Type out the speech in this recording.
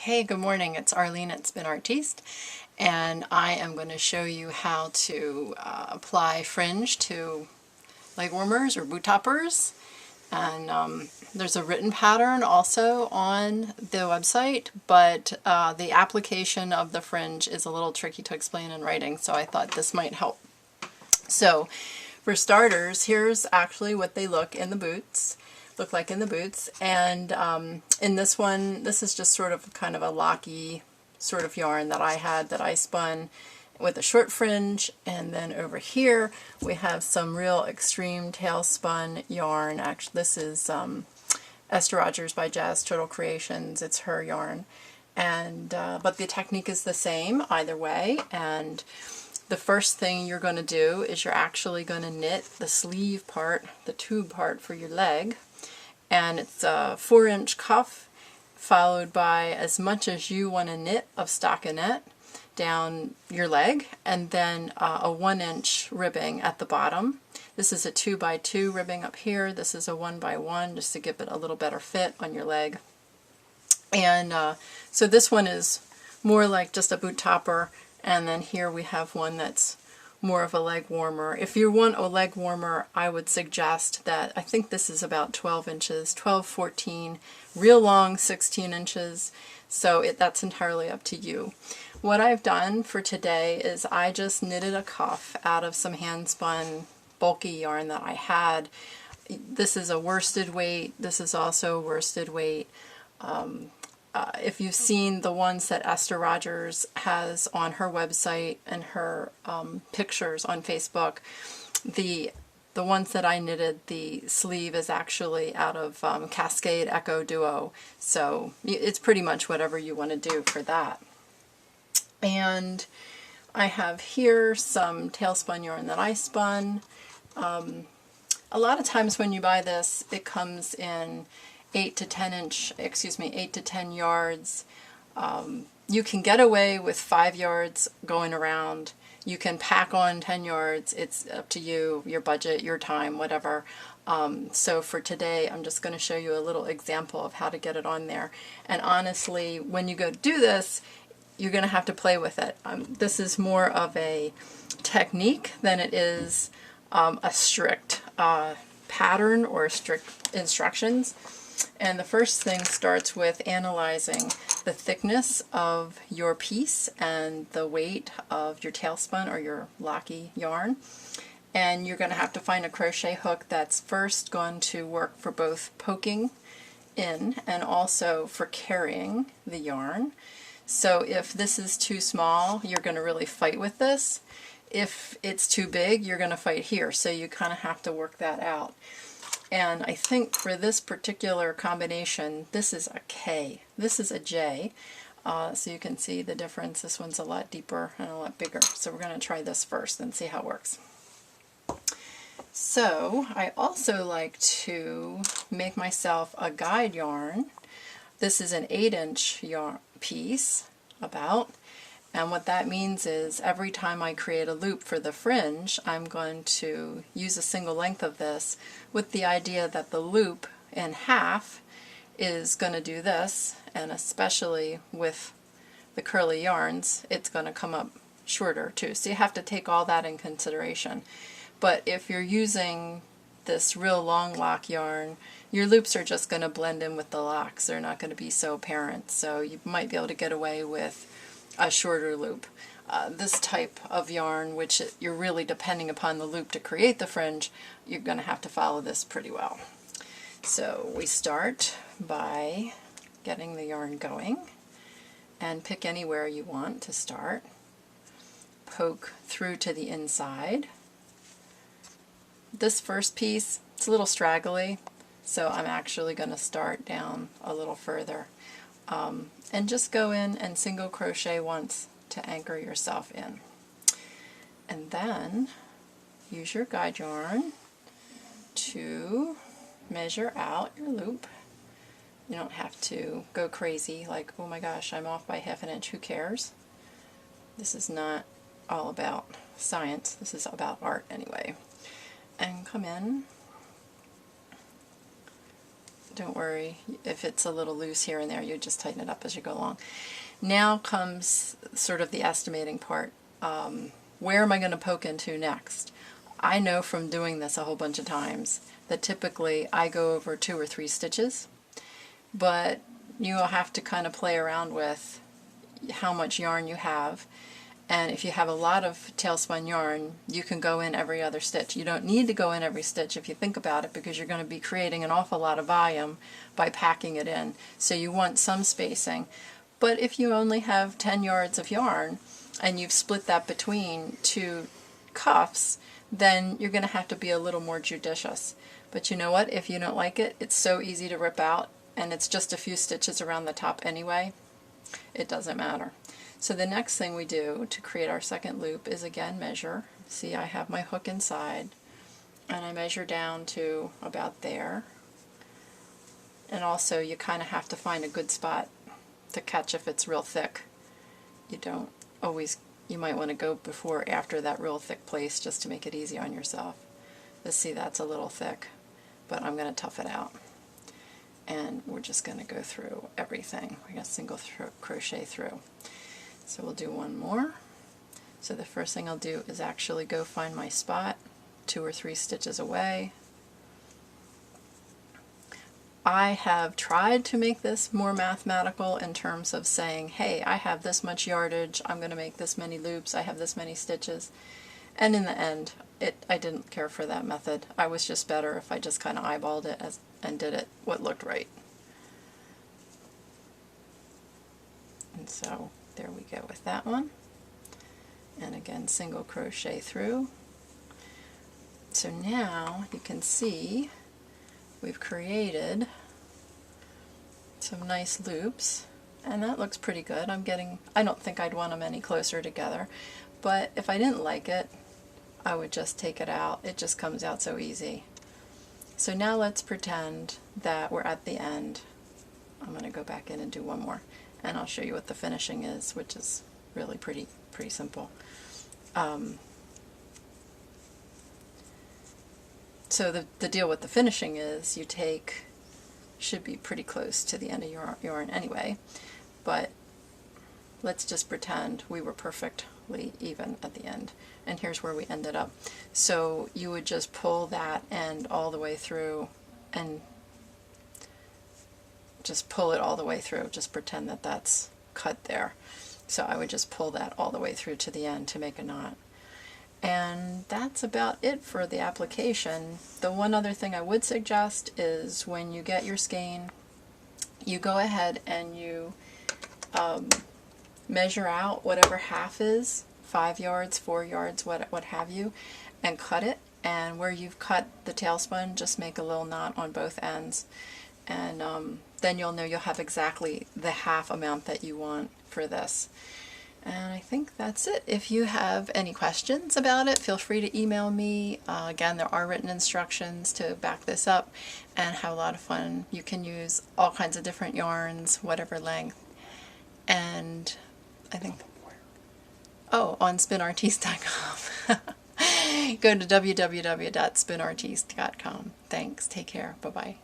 Hey, good morning. It's Arlene at Spin Artiste, and I am going to show you how to apply fringe to leg warmers or boot toppers. And there's a written pattern also on the website, but the application of the fringe is a little tricky to explain in writing, so I thought this might help. So, for starters, here's actually what they look like in the boots, and in this one, this is just sort of kind of a locky sort of yarn that I spun with a short fringe. And then over here we have some real extreme tailspun yarn. Actually, this is Esther Rogers by Jazz Turtle Creations. It's her yarn, and but the technique is the same either way. And the first thing you're going to do is you're actually going to knit the sleeve part, the tube part for your leg, and it's a 4-inch cuff followed by as much as you want to knit of stockinette down your leg, and then a 1-inch ribbing at the bottom. This is a 2x2 ribbing up here. This is a 1x1 just to give it a little better fit on your leg. And so this one is more like just a boot topper, and then here we have one that's more of a leg warmer. If you want a leg warmer, I would suggest that, I think this is about 12 inches, 12, 14, real long 16 inches, so that's entirely up to you. What I've done for today is I just knitted a cuff out of some hand spun bulky yarn that I had. This is a worsted weight, this is also worsted weight. If you've seen the ones that Esther Rogers has on her website and her pictures on Facebook, the ones that I knitted, the sleeve is actually out of Cascade Echo Duo, so it's pretty much whatever you want to do for that. And I have here some tailspun yarn that I spun. A lot of times when you buy this, it comes in 8 to 10 yards. You can get away with 5 yards going around. You can pack on 10 yards. It's up to you, your budget, your time, whatever. So for today, I'm just going to show you a little example of how to get it on there. And honestly, when you go to do this, you're going to have to play with it. This is more of a technique than it is a strict pattern or strict instructions. And the first thing starts with analyzing the thickness of your piece and the weight of your tailspun or your locky yarn. And you're going to have to find a crochet hook that's first going to work for both poking in and also for carrying the yarn. So if this is too small, you're going to really fight with this. If it's too big, you're going to fight here. So you kind of have to work that out. And I think for this particular combination, this is a K. This is a J. So you can see the difference. This one's a lot deeper and a lot bigger. So we're going to try this first and see how it works. So I also like to make myself a guide yarn. This is an 8-inch yarn piece about. And what that means is every time I create a loop for the fringe, I'm going to use a single length of this with the idea that the loop in half is going to do this, and especially with the curly yarns, it's going to come up shorter too. So you have to take all that in consideration. But if you're using this real long lock yarn, your loops are just going to blend in with the locks. They're not going to be so apparent. So you might be able to get away with a shorter loop. This type of yarn, which you're really depending upon the loop to create the fringe, you're going to have to follow this pretty well. So we start by getting the yarn going, and pick anywhere you want to start. Poke through to the inside. This first piece, it's a little straggly, so I'm actually going to start down a little further. And just go in and single crochet once to anchor yourself in. And then use your guide yarn to measure out your loop. You don't have to go crazy like, oh my gosh, I'm off by ½ inch, who cares? This is not all about science, this is about art anyway. And come in Don't worry. If it's a little loose here and there, you just tighten it up as you go along. Now comes sort of the estimating part. Where am I going to poke into next? I know from doing this a whole bunch of times that typically I go over 2 or 3 stitches, but you'll have to kind of play around with how much yarn you have. And if you have a lot of tailspun yarn, you can go in every other stitch. You don't need to go in every stitch if you think about it, because you're going to be creating an awful lot of volume by packing it in. So you want some spacing. But if you only have 10 yards of yarn and you've split that between 2 cuffs, then you're going to have to be a little more judicious. But you know what? If you don't like it, it's so easy to rip out, and it's just a few stitches around the top anyway. It doesn't matter. So the next thing we do to create our second loop is again measure. See, I have my hook inside, and I measure down to about there. And also you kind of have to find a good spot to catch if it's real thick. You don't always, you might want to go before or after that real thick place just to make it easy on yourself. Let's see, that's a little thick, but I'm going to tough it out. And we're just going to go through everything. We're going to single crochet through. So we'll do one more. So the first thing I'll do is actually go find my spot 2 or 3 stitches away. I have tried to make this more mathematical in terms of saying, hey, I have this much yardage, I'm going to make this many loops, I have this many stitches. And in the end, I didn't care for that method. I was just better if I just kind of eyeballed it and did it what looked right. And so there we go with that one. And again, single crochet through. So now you can see we've created some nice loops, and that looks pretty good. I don't think I'd want them any closer together, but if I didn't like it, I would just take it out. It just comes out so easy. So now let's pretend that we're at the end. I'm going to go back in and do one more, and I'll show you what the finishing is, which is really pretty simple. So the deal with the finishing is you should be pretty close to the end of your yarn anyway, but let's just pretend we were perfectly even at the end. And here's where we ended up. So you would just pull that end all the way through and just pull it all the way through. Just pretend that that's cut there. So I would just pull that all the way through to the end to make a knot. And that's about it for the application. The one other thing I would suggest is when you get your skein, you go ahead and you measure out whatever half is, 5 yards, 4 yards, what have you, and cut it. And where you've cut the tailspun, just make a little knot on both ends. And then you'll know you'll have exactly the half amount that you want for this. And I think that's it. If you have any questions about it, feel free to email me. Again, there are written instructions to back this up, and have a lot of fun. You can use all kinds of different yarns, whatever length. And I think, oh, on spinartiste.com. Go to www.spinartiste.com. Thanks. Take care. Bye-bye.